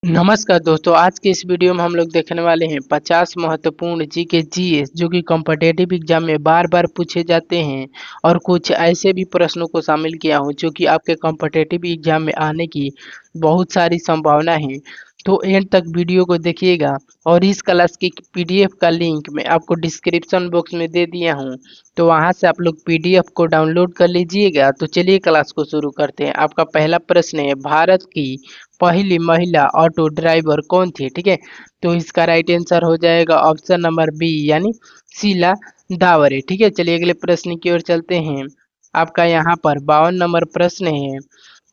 नमस्कार दोस्तों, आज के इस वीडियो में हम लोग देखने वाले हैं 50 महत्वपूर्ण जीके जीएस जो कि कॉम्पिटिटिव एग्जाम में बार बार पूछे जाते हैं। और कुछ ऐसे भी प्रश्नों को शामिल किया हूं जो कि आपके कॉम्पिटिटिव एग्जाम में आने की बहुत सारी संभावना है। तो एंड तक वीडियो को देखिएगा। और इस क्लास की पीडीएफ का लिंक मैं आपको डिस्क्रिप्शन बॉक्स में दे दिया हूं, तो वहां से आप लोग पीडीएफ को डाउनलोड कर लीजिएगा। तो चलिए क्लास को शुरू करते हैं। आपका पहला प्रश्न है, भारत की पहली महिला ऑटो ड्राइवर कौन थी? ठीक है, तो इसका राइट आंसर हो जाएगा ऑप्शन नंबर बी, यानी शीला दावरे। ठीक है, चलिए अगले प्रश्न की ओर चलते हैं। आपका यहाँ पर 52 नंबर प्रश्न है,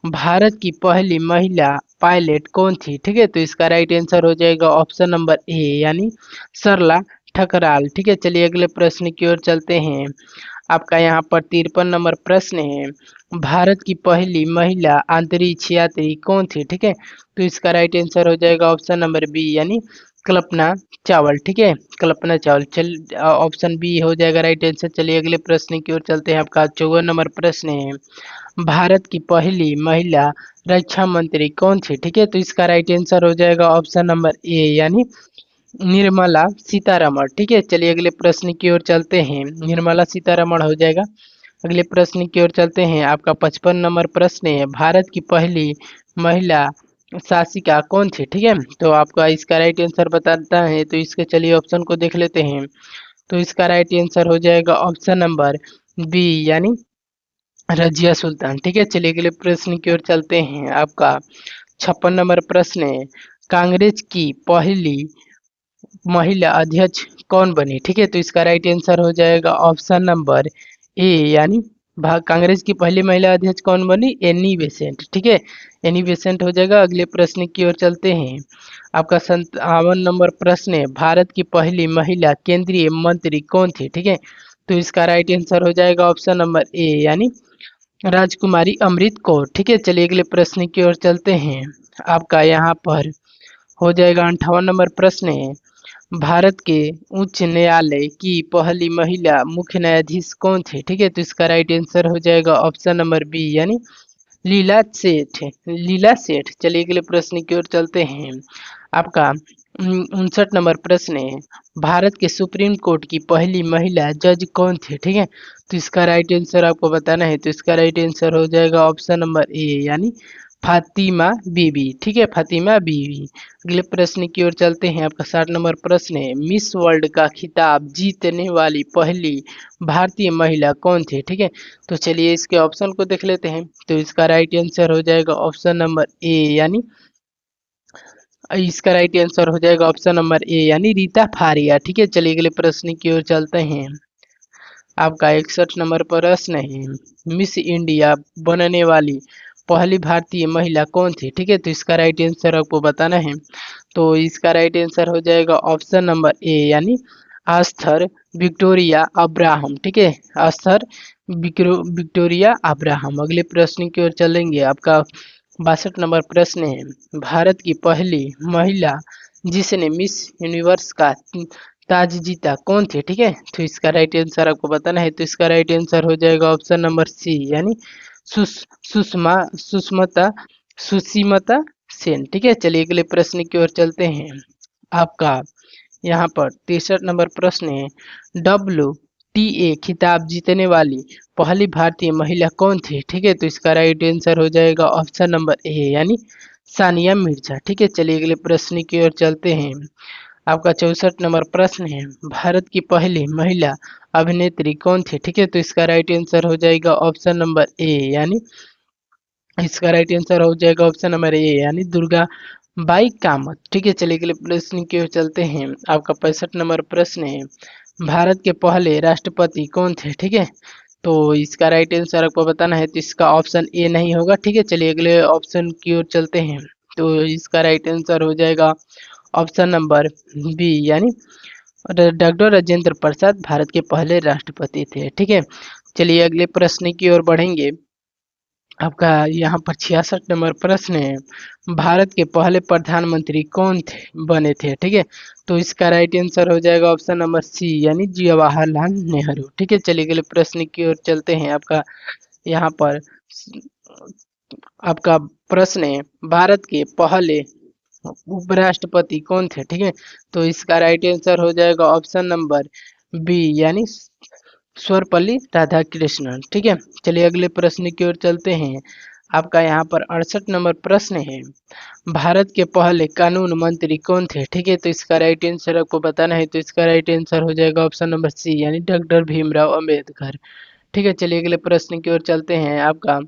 भारत की पहली महिला पायलट कौन थी? ठीक है, तो इसका राइट आंसर हो जाएगा ऑप्शन नंबर ए, यानी सरला ठकराल। ठीक है, चलिए अगले प्रश्न की ओर चलते हैं। आपका यहाँ पर 53 नंबर प्रश्न है, भारत की पहली महिला अंतरिक्ष यात्री कौन थी? ठीक है, तो इसका राइट आंसर हो जाएगा ऑप्शन नंबर बी, यानी कल्पना चावल। ठीक है, कल्पना चावल। चल ऑप्शन बी हो जाएगा राइट आंसर। चलिए अगले प्रश्न की ओर चलते हैं। आपका 54 नंबर प्रश्न है, भारत की पहली महिला रक्षा मंत्री कौन थी? ठीक है, तो इसका राइट आंसर हो जाएगा ऑप्शन नंबर ए, यानी निर्मला सीतारमण। ठीक है, चलिए अगले प्रश्न की ओर चलते हैं। निर्मला सीतारमण हो जाएगा। अगले प्रश्न की ओर चलते हैं। आपका 55 नंबर प्रश्न है, भारत की पहली महिला शासिका कौन थी? ठीक है, तो आपका इसका राइट आंसर बताता है, तो इसके चलिए ऑप्शन को देख लेते हैं। तो इसका राइट आंसर हो जाएगा ऑप्शन नंबर बी, यानी रजिया सुल्तान। ठीक है, चलिए अगले प्रश्न की ओर चलते हैं। आपका 56 नंबर प्रश्न है, कांग्रेस की पहली महिला अध्यक्ष कौन बनी? ठीक है, तो इसका राइट आंसर हो जाएगा ऑप्शन नंबर ए, यानी कांग्रेस की पहली महिला अध्यक्ष कौन बनी? Annie Besant. ठीक है, एनी बेसेंट हो जाएगा। अगले प्रश्न की ओर चलते हैं। आपका 57 नंबर प्रश्न है, भारत की पहली महिला केंद्रीय मंत्री कौन थी? ठीक है, तो इसका राइट आंसर हो जाएगा ऑप्शन नंबर ए, यानी राजकुमारी अमृत कौर। ठीक है, चलिए अगले प्रश्न की ओर चलते हैं। आपका यहाँ पर हो जाएगा 58 नंबर प्रश्न है, भारत के उच्च न्यायालय की पहली महिला मुख्य न्यायाधीश कौन थे? ठीक है, तो इसका राइट आंसर हो जाएगा ऑप्शन नंबर बी, यानी लीला सेठ। लीला सेठ। चलिए अगले प्रश्न की ओर चलते हैं। आपका 59 नंबर प्रश्न है, भारत के सुप्रीम कोर्ट की पहली महिला जज कौन थे? ठीक है, तो इसका राइट आंसर आपको बताना है। तो इसका राइट आंसर हो जाएगा ऑप्शन नंबर ए, यानी फातिमा बीबी। ठीक है, फातिमा बीबी। अगले प्रश्न की ओर चलते हैं। आपका 60 नंबर प्रश्न है, मिस वर्ल्ड का खिताब जीतने वाली पहली भारतीय महिला कौन थी? ठीक है, तो चलिए इसके ऑप्शन को देख लेते हैं। तो इसका राइट आंसर हो जाएगा ऑप्शन नंबर ए, यानी इसका राइट आंसर हो जाएगा ऑप्शन नंबर ए, यानी रीता फारिया। ठीक है, चलिए अगले प्रश्न की ओर चलते हैं। आपका 61 नंबर प्रश्न है, मिस इंडिया बनने वाली पहली भारतीय महिला कौन थी? ठीक है, तो इसका राइट आंसर आपको बताना है। तो इसका राइट आंसर हो जाएगा ऑप्शन नंबर ए, यानी आस्थर विक्टोरिया अब्राहम। ठीक है, आस्थर विक्टोरिया अब्राहम। अगले प्रश्न की ओर चलेंगे। आपका 62 नंबर प्रश्न है, भारत की पहली महिला जिसने मिस यूनिवर्स का ताज जीता कौन थे? ठीक है, तो इसका राइट आंसर आपको बताना है। तो इसका राइट आंसर हो जाएगा ऑप्शन नंबर सी, यानी सुष सुषमा सुष्मता सुसीमता सेन। ठीक है, चलिए अगले प्रश्न की ओर चलते हैं। आपका यहाँ पर 63 नंबर प्रश्न है, WTA खिताब जीतने वाली पहली भारतीय महिला कौन थी? ठीक है, तो इसका राइट आंसर हो जाएगा ऑप्शन नंबर ए, यानी सानिया मिर्जा। ठीक है, चलिए अगले प्रश्न की ओर चलते हैं। आपका 64 नंबर प्रश्न है, भारत की पहली महिला अभिनेत्री कौन थी? ठीक है, तो इसका राइट आंसर हो जाएगा ऑप्शन नंबर ए, यानी इसका राइट आंसर हो जाएगा ऑप्शन नंबर ए, यानी दुर्गा बाई कामत। ठीक है, चलिए अगले प्रश्न की ओर चलते हैं। आपका 65 नंबर प्रश्न है, भारत के पहले राष्ट्रपति कौन थे? ठीक है, तो इसका राइट आंसर आपको बताना है। तो इसका ऑप्शन ए नहीं होगा। ठीक है, चलिए अगले ऑप्शन की ओर चलते हैं। तो इसका राइट आंसर हो जाएगा ऑप्शन नंबर बी, यानी डॉक्टर राजेंद्र प्रसाद भारत के पहले राष्ट्रपति थे। ठीक है, चलिए अगले प्रश्न की ओर बढ़ेंगे। आपका यहाँ पर 66 नंबर प्रश्न है, भारत के पहले प्रधानमंत्री कौन थे बने थे? ठीक है, तो इसका राइट आंसर हो जाएगा ऑप्शन नंबर सी, यानी जवाहरलाल नेहरू। ठीक है, चलिए अगले प्रश्न की ओर चलते हैं। आपका यहाँ पर आपका प्रश्न है, भारत के पहले उपराष्ट्रपति कौन थे? ठीक है, तो इसका राइट आंसर हो जाएगा ऑप्शन नंबर बी यानी सर्वपल्ली राधाकृष्णन। ठीक है, चलिए अगले प्रश्न की ओर चलते हैं। आपका यहाँ पर 68 नंबर प्रश्न है, भारत के पहले कानून मंत्री कौन थे? ठीक है, तो इसका राइट आंसर आपको बताना है, तो इसका राइट आंसर हो जाएगा ऑप्शन नंबर सी यानी डॉक्टर भीमराव अंबेडकर। ठीक है, चलिए अगले प्रश्न की ओर चलते हैं। आपका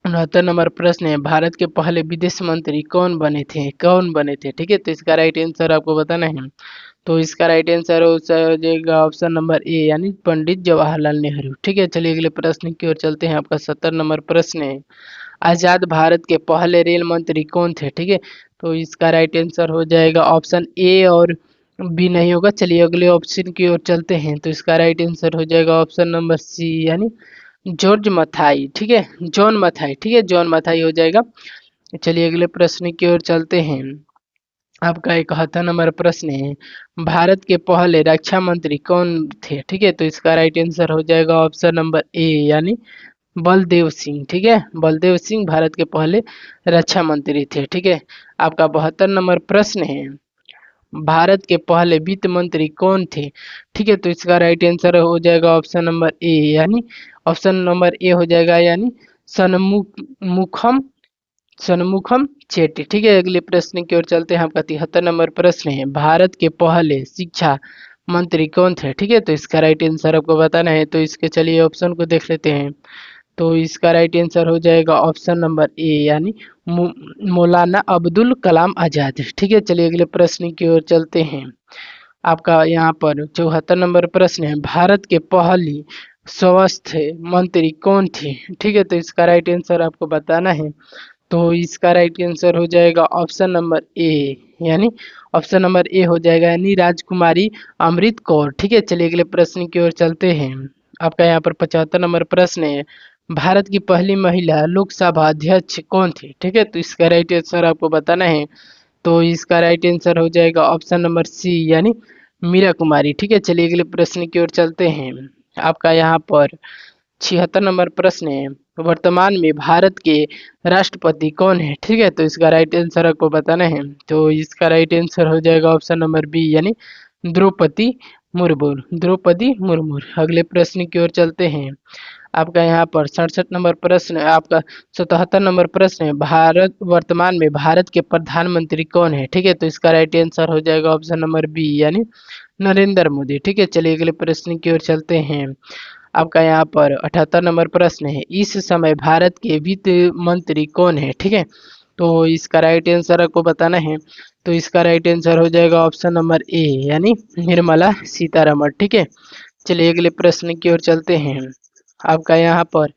69 नंबर प्रश्न है, भारत के पहले विदेश मंत्री कौन बने थे? कौन बने थे? ठीक है, तो इसका राइट आंसर आपको बताना है, तो इसका राइट आंसर हो जाएगा ऑप्शन नंबर ए यानी पंडित जवाहरलाल नेहरू। ठीक है, चलिए अगले प्रश्न की ओर चलते हैं। आपका 70 नंबर प्रश्न है, आजाद भारत के पहले रेल मंत्री कौन थे? ठीक है, तो इसका राइट आंसर हो जाएगा ऑप्शन ए और बी नहीं होगा। चलिए अगले ऑप्शन की ओर चलते हैं, तो इसका राइट आंसर हो जाएगा ऑप्शन नंबर सी यानी जॉर्ज मथाई। ठीक है, जॉन मथाई। ठीक है, जॉन मथाई हो जाएगा। चलिए अगले प्रश्न की ओर चलते हैं। आपका 71 नंबर प्रश्न है, भारत के पहले रक्षा मंत्री कौन थे? ठीक है, तो इसका राइट आंसर हो जाएगा ऑप्शन नंबर ए यानी बलदेव सिंह। ठीक है, बलदेव सिंह भारत के पहले रक्षा मंत्री थे। ठीक है, आपका 72 नंबर प्रश्न है, भारत के पहले वित्त मंत्री कौन थे? ठीक है, तो इसका राइट आंसर हो जाएगा ऑप्शन नंबर ए यानी ऑप्शन नंबर ए हो जाएगा यानी सनमुखम सनमुखम चेट्टी। ठीक है, अगले प्रश्न की ओर चलते हैं। आपका 73 नंबर प्रश्न है, भारत के पहले शिक्षा मंत्री कौन थे? ठीक है, तो इसका राइट आंसर आपको बताना है, तो इसके चलिए ऑप्शन को देख लेते हैं। तो इसका राइट आंसर हो जाएगा ऑप्शन नंबर ए यानी मौलाना अब्दुल कलाम आजाद। ठीक है, चलिए अगले प्रश्न की ओर चलते हैं। आपका यहाँ पर 74 नंबर प्रश्न है, भारत के पहली स्वास्थ्य मंत्री कौन थे? ठीक है, तो इसका राइट आंसर आपको बताना है, तो इसका राइट आंसर हो जाएगा ऑप्शन नंबर ए यानी ऑप्शन नंबर ए हो जाएगा यानी राजकुमारी अमृत कौर। ठीक है, चलिए अगले प्रश्न की ओर चलते हैं। आपका यहाँ पर 75 नंबर प्रश्न है, भारत की पहली महिला लोकसभा अध्यक्ष कौन थी? ठीक है, तो इसका राइट आंसर आपको बताना है, तो इसका राइट आंसर हो जाएगा ऑप्शन नंबर सी यानी मीरा कुमारी। ठीक है, चलिए अगले प्रश्न की ओर चलते हैं। आपका यहाँ पर 76 नंबर प्रश्न है, वर्तमान में भारत के राष्ट्रपति कौन है? ठीक है, तो इसका राइट आंसर आपको बताना है, तो इसका राइट आंसर हो जाएगा ऑप्शन नंबर बी यानी द्रौपदी मुर्मू। द्रौपदी मुर्मू। अगले प्रश्न की ओर चलते हैं। आपका यहाँ पर 67 नंबर प्रश्न है, आपका 77 नंबर प्रश्न है, भारत वर्तमान में भारत के प्रधानमंत्री कौन है? ठीक है, तो इसका राइट आंसर हो जाएगा ऑप्शन नंबर बी यानी नरेंद्र मोदी। ठीक है, चलिए अगले प्रश्न की ओर चलते हैं। आपका यहाँ पर 78 नंबर प्रश्न है, इस समय भारत के वित्त मंत्री कौन है? ठीक है, तो इसका राइट आंसर आपको बताना है, तो इसका राइट आंसर हो जाएगा ऑप्शन नंबर ए यानी निर्मला सीतारमण। ठीक है, चलिए अगले प्रश्न की ओर चलते हैं। आपका यहाँ पर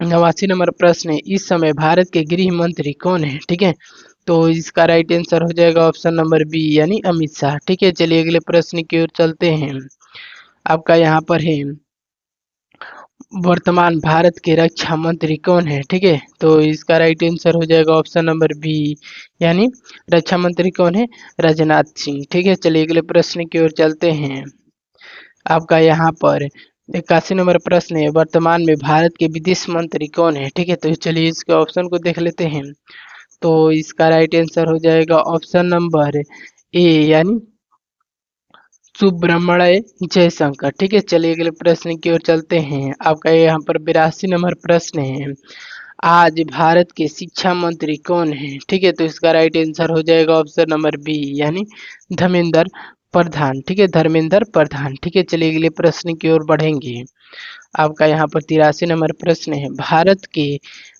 89 नंबर प्रश्न है, इस समय भारत के गृह मंत्री कौन है? ठीक है, तो इसका राइट आंसर हो जाएगा ऑप्शन नंबर बी यानी अमित शाह। ठीक है, चलिए अगले प्रश्न की ओर चलते हैं। आपका यहाँ पर है, वर्तमान भारत के रक्षा मंत्री कौन है? ठीक है, तो इसका राइट आंसर हो जाएगा ऑप्शन नंबर बी यानी रक्षा मंत्री कौन है? राजनाथ सिंह। ठीक है, चलिए अगले प्रश्न की ओर चलते हैं। आपका यहाँ पर 81 नंबर प्रश्न है, वर्तमान में भारत के विदेश मंत्री कौन है? ठीक है, तो चलिए इसके ऑप्शन को देख लेते हैं, तो इसका राइट आंसर हो जाएगा ऑप्शन नंबर ए यानी सुब्रमण्य जयशंकर। ठीक है, चलिए अगले प्रश्न की ओर चलते हैं। आपका यहाँ पर 82 नंबर प्रश्न है, आज भारत के शिक्षा मंत्री कौन है? ठीक है, तो इसका राइट आंसर हो जाएगा ऑप्शन नंबर बी यानी धर्मेंद्र प्रधान। ठीक है, धर्मेंद्र प्रधान। ठीक है, चलिए अगले प्रश्न की ओर बढ़ेंगे। आपका यहाँ पर 83 नंबर प्रश्न है,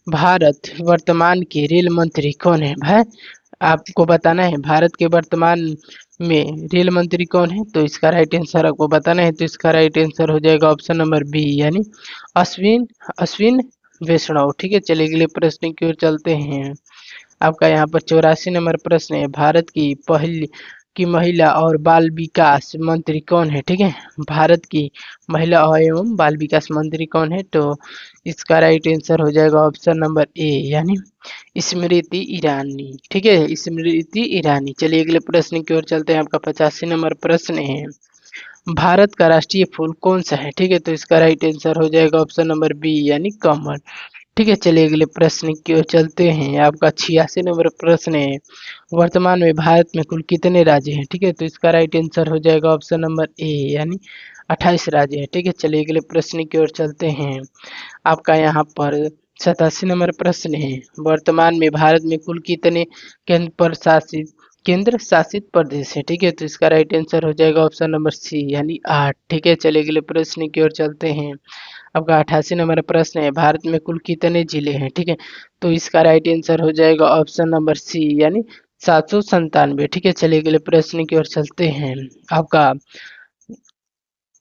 भारत वर्तमान के रेल मंत्री कौन है? भाई आपको बताना है, भारत के वर्तमान में रेल मंत्री कौन है? तो इसका राइट आंसर आपको बताना है, तो इसका राइट आंसर हो जाएगा ऑप्शन नंबर बी यानी अश्विन अश्विन वैष्णव। ठीक है, चलिए अगले प्रश्न की ओर चलते हैं। आपका यहाँ पर 84 नंबर प्रश्न है, भारत की पहली की महिला और बाल विकास मंत्री कौन है? ठीक है, भारत की महिला एवं बाल विकास मंत्री कौन है? तो इसका राइट आंसर हो जाएगा ऑप्शन नंबर ए यानी स्मृति ईरानी। ठीक है, स्मृति ईरानी। चलिए अगले प्रश्न की ओर चलते हैं। आपका 85 नंबर प्रश्न है, भारत का राष्ट्रीय फूल कौन सा है? ठीक है, तो इसका राइट आंसर हो जाएगा ऑप्शन नंबर बी यानी कमल। ठीक है, चलिए अगले प्रश्न की ओर चलते हैं। आपका 86 नंबर प्रश्न है, वर्तमान में भारत में कुल कितने राज्य हैं? ठीक है, तो इसका राइट आंसर हो जाएगा ऑप्शन नंबर ए, यानी 28 राज्य है। ठीक है, चलिए अगले प्रश्न की ओर चलते हैं। आपका यहाँ पर 87 नंबर प्रश्न है, वर्तमान में भारत में कुल कितने केंद्र शासित प्रदेश है? ठीक है, तो इसका राइट आंसर हो जाएगा ऑप्शन नंबर सी, यानी 8। ठीक है, चलिए अगले प्रश्न की ओर चलते हैं। आपका 88 नंबर प्रश्न है, भारत में कुल कितने जिले हैं? ठीक है, तो इसका राइट आंसर हो जाएगा ऑप्शन नंबर सी, यानी 797। ठीक है, चलिए अगले प्रश्न की ओर चलते हैं। आपका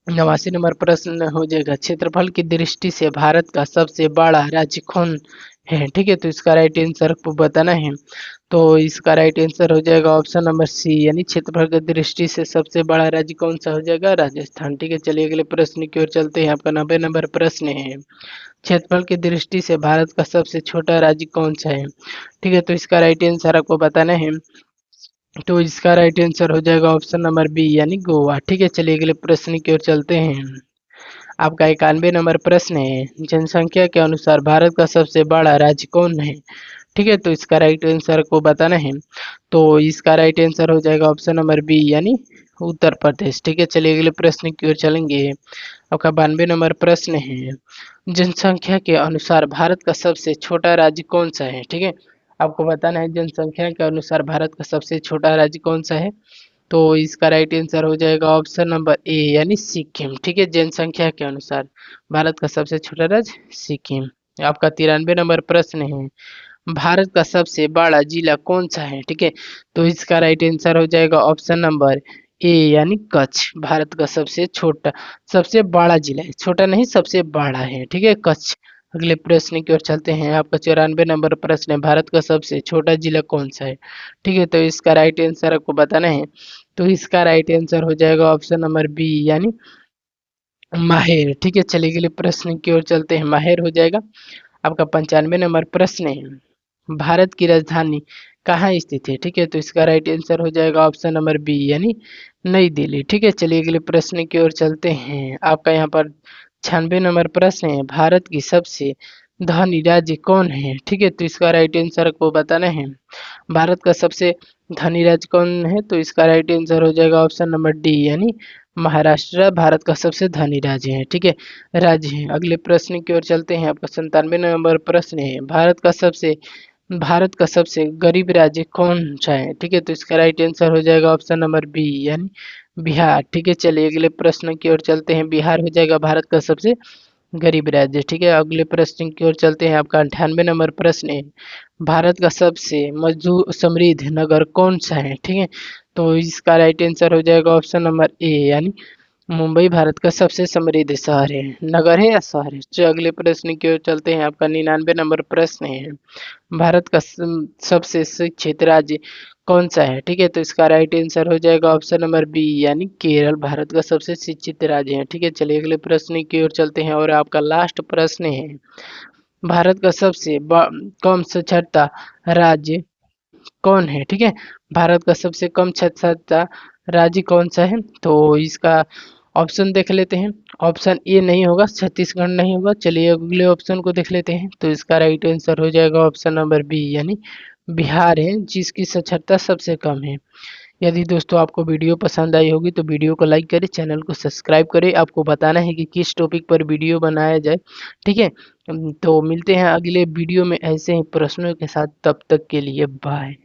89 नंबर प्रश्न हो जाएगा, क्षेत्रफल की दृष्टि से भारत का सबसे बड़ा राज्य कौन है? ठीक है, तो इसका राइट आंसर को बताना है। तो इसका राइट आंसर हो जाएगा ऑप्शन नंबर सी, यानी क्षेत्रफल की दृष्टि से सबसे बड़ा राज्य कौन सा हो जाएगा? राजस्थान। ठीक है, चलिए अगले प्रश्न की ओर चलते हैं। आपका 90 नंबर प्रश्न है, क्षेत्रफल की दृष्टि से भारत का सबसे छोटा राज्य कौन सा है? ठीक है, तो इसका राइट आंसर आपको बताना है। तो इसका राइट आंसर हो जाएगा ऑप्शन नंबर बी, यानी गोवा। ठीक है, चलिए अगले प्रश्न की ओर चलते हैं। आपका 91 नंबर प्रश्न है, जनसंख्या के अनुसार भारत का सबसे बड़ा राज्य कौन है? ठीक है, तो इसका राइट आंसर को बताना है। तो इसका राइट आंसर हो जाएगा ऑप्शन नंबर बी, यानी उत्तर प्रदेश। ठीक है, चलिए अगले प्रश्न की ओर चलेंगे। आपका 92 नंबर प्रश्न है, जनसंख्या के अनुसार भारत का सबसे छोटा राज्य कौन सा है? ठीक है, आपको बताना है जनसंख्या के अनुसार भारत का सबसे छोटा राज्य कौन सा है। तो इसका राइट आंसर हो जाएगा ऑप्शन नंबर ए, यानी सिक्किम। ठीक है, जनसंख्या के अनुसार भारत का सबसे छोटा राज्य सिक्किम। आपका 93 नंबर प्रश्न है, भारत का सबसे बड़ा जिला कौन सा है? ठीक है, तो इसका राइट आंसर हो जाएगा ऑप्शन नंबर ए, यानी कच्छ। भारत का सबसे बड़ा जिला है, छोटा नहीं, सबसे बड़ा है। ठीक है, कच्छ। अगले प्रश्न की ओर चलते हैं। आपका 94 नंबर प्रश्न है, भारत का सबसे छोटा जिला कौन सा है? ठीक है, तो इसका राइट आंसर आपको बताना है। तो इसका राइट आंसर हो जाएगा ऑप्शन नंबर बी, यानी माहेर। ठीक है, चलिए अगले प्रश्न की ओर चलते हैं। माहेर हो जाएगा। आपका 95 नंबर प्रश्न है, भारत की राजधानी कहाँ स्थित है? ठीक है, तो इसका राइट आंसर हो जाएगा ऑप्शन नंबर बी, यानी नई दिल्ली। ठीक है, चलिए अगले प्रश्न की ओर चलते हैं। आपका यहाँ पर 96 नंबर प्रश्न है, भारत की सबसे धनी राज्य कौन है? ठीक है, तो इसका राइट आंसर को बताना है। भारत का सबसे धनी राज्य कौन है? तो इसका राइट आंसर हो जाएगा ऑप्शन नंबर डी, यानी महाराष्ट्र भारत का सबसे धनी राज्य है। ठीक है, राज्य है। अगले प्रश्न की ओर चलते हैं। आपका 97 नंबर प्रश्न है, भारत का सबसे गरीब राज्य कौन सा है? ठीक है, तो इसका राइट आंसर हो जाएगा ऑप्शन नंबर बी, यानी बिहार। ठीक है, चलिए अगले प्रश्न की ओर चलते हैं। बिहार हो जाएगा भारत का सबसे गरीब राज्य। ठीक है, अगले प्रश्न की ओर चलते हैं। आपका 98 नंबर प्रश्न है, भारत का सबसे मजदूर समृद्ध नगर कौन सा है? ठीक है, तो इसका राइट आंसर हो जाएगा ऑप्शन नंबर ए, यानी मुंबई भारत का सबसे समृद्ध शहर है। नगर है या शहर है? चलिए अगले प्रश्न की ओर चलते हैं। आपका 99 नंबर प्रश्न है, भारत का सबसे शिक्षित राज्य कौन सा है? ठीक है, तो इसका राइट आंसर हो जाएगा ऑप्शन नंबर बी, यानी केरल भारत का सबसे शिक्षित राज्य है। ठीक है, चलिए अगले प्रश्न की ओर चलते हैं। और आपका लास्ट प्रश्न है, भारत का कम साक्षरता राज्य कौन है? ठीक है, भारत का सबसे कम साक्षरता राज्य कौन सा है? तो इसका ऑप्शन देख लेते हैं। ऑप्शन ए नहीं होगा, छत्तीसगढ़ नहीं होगा। चलिए अगले ऑप्शन को देख लेते हैं। तो इसका राइट आंसर हो जाएगा ऑप्शन नंबर बी, यानी बिहार है, जिसकी साक्षरता सबसे कम है। यदि दोस्तों आपको वीडियो पसंद आई होगी तो वीडियो को लाइक करें, चैनल को सब्सक्राइब करें। आपको बताना है कि किस टॉपिक पर वीडियो बनाया जाए। ठीक है, तो मिलते हैं अगले वीडियो में ऐसे ही प्रश्नों के साथ। तब तक के लिए बाय।